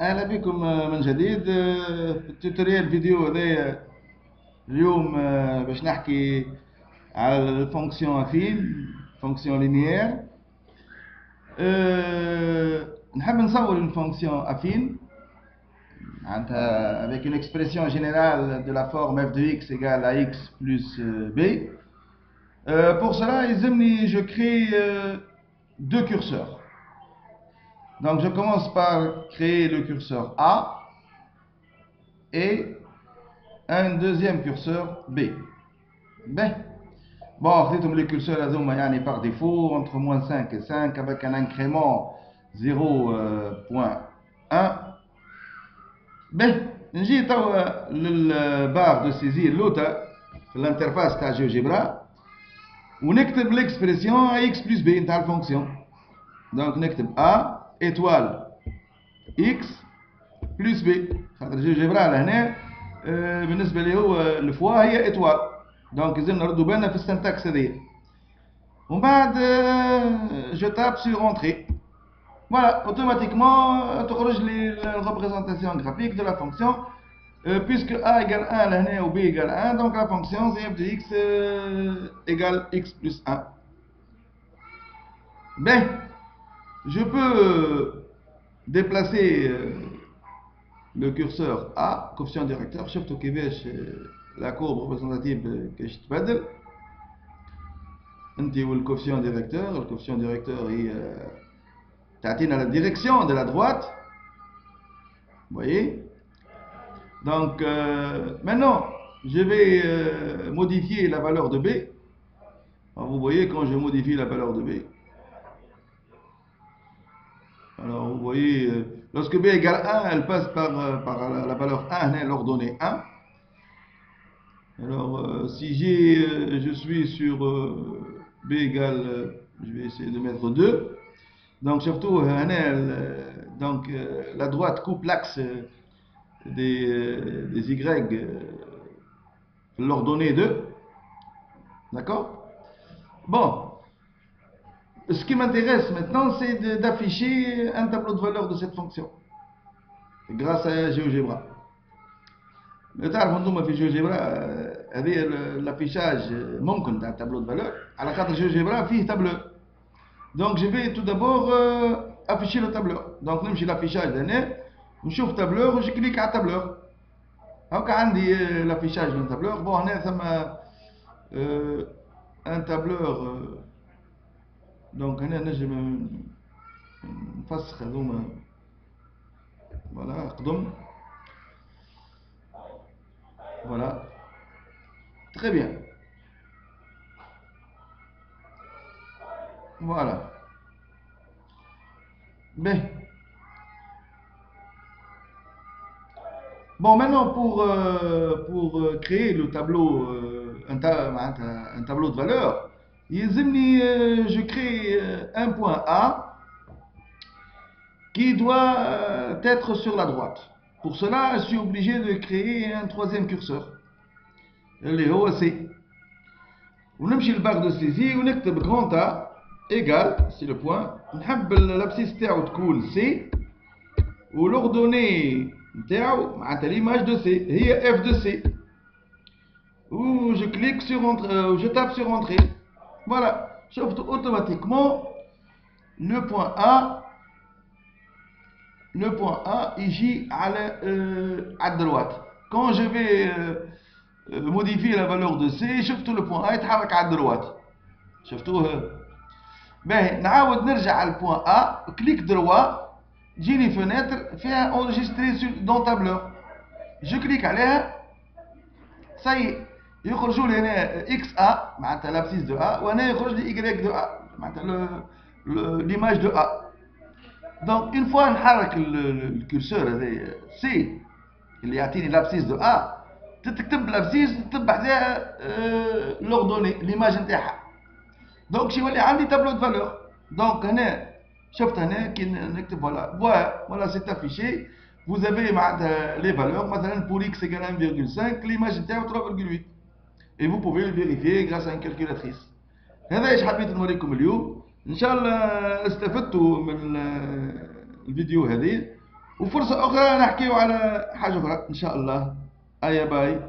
أهلا بكم من جديد في التوتوريال فيديو هذايا. اليوم باش نحكي على الفونكسيون افين، فونكسيون لينيير. نحب نصور une fonction affine avec une expression générale de la forme f de x égale à x plus b. Pour cela, je crée deux curseurs. Donc je commence par créer le curseur A et un deuxième curseur B. Ben, bon, les curseurs par défaut entre moins 5 et 5 avec un incrément 0.1. Ben, j'ai le barre de saisir l'autre, l'interface de GeoGebra, on écrit l'expression à x plus b dans la fonction. Donc on écrit A étoile x plus b. GeoGebra là بالنسبه لي هو الفوا هي étoile. Donc لازم نردوا بالنا في السنتكس هذيا. ومن بعد je tape sur entrée. Voilà, automatiquement تخرج لي la représentation graphique de la fonction. Puisque a égale 1 لهنا و b égale 1, donc la fonction c'est f de x égale x plus 1. Ben, je peux déplacer le curseur A, coefficient directeur, شفتوا كيفاش la courbe représentative كيفاش تتبدل. انت والcoefficient directeur, le coefficient directeur هي تعطينا la direction de la droite. Vous voyez? Donc maintenant, je vais modifier la valeur de B. Alors, vous voyez quand je modifie la valeur de B. Alors vous voyez, lorsque B égale 1, elle passe par la valeur 1, l'ordonnée 1. Alors si je suis sur B égale, je vais essayer de mettre 2. Donc surtout, donc la droite coupe l'axe des Y, l'ordonnée 2. D'accord? Bon. Ce qui m'intéresse maintenant, c'est d'afficher un tableau de valeur de cette fonction grâce à GeoGebra. تعرفوا انتم في GeoGebra هذه l'affichage ممكن تاع tableau de valeur على خاطر GeoGebra فيه tableur. Donc je vais tout d'abord afficher le tableur. Donc نمشي l'affichage هنا ونشوف tableur وجي كليك على tableur. هاكا عندي l'affichage من tableur. Bon هنا ثم un tableur. Donc هنا نجم نفسخ هذوما. Voilà, قدم. Voilà. Très bien. Voilà. Ben. Bon, maintenant pour créer le tableau, un tableau de valeur, je crée un point A qui doit être sur la droite. Pour cela, je suis obligé de créer un troisième curseur. اللي هو C. ونمشي للباغ دو سيزي ونكتب grand A égale, c'est le point. نحب l'abscisse تاعو تكون C. والordonnée نتاعو معناتها l'image de C هي f de C. Ou je clique sur entrée, je tape sur entrée. Voilà, شفت automatiquement le point A يجي à droite. Quand je vais modifier la valeur de C, شفتوا le point A يتحرك à droite. شفتوه؟ باهي نعاود نرجع على البوان A, كليك دروا تجيني فenêtre فيها enregistrer dans tableur. Je clique عليها ça y est يخرجوا لي هنا XA معناتها l'abscisse de A وهنا يخرج لي Y de A معناتها l'image de A. Donc une fois نحرك الكورسور هذايا C اللي يعطيني l'abscisse de A تكتب l'abscisse تتبع فيها l'ordonnée l'image نتاعها. Donc يولي عندي tableau de valeur. Donc هنا شفت هنا كي نكتب voilà c'est affiché. Vous avez les valeurs مثلا pour x égale 1,5 l'image نتاعو 3,8 et vous pouvez le vérifier grâce à une calculatrice. هذا ايش حبيت نوريكم اليوم. ان شاء الله استفدتوا من الفيديو هذه وفرصة أخرى نحكيو على حاجة أخرى إن شاء الله. أيا باي.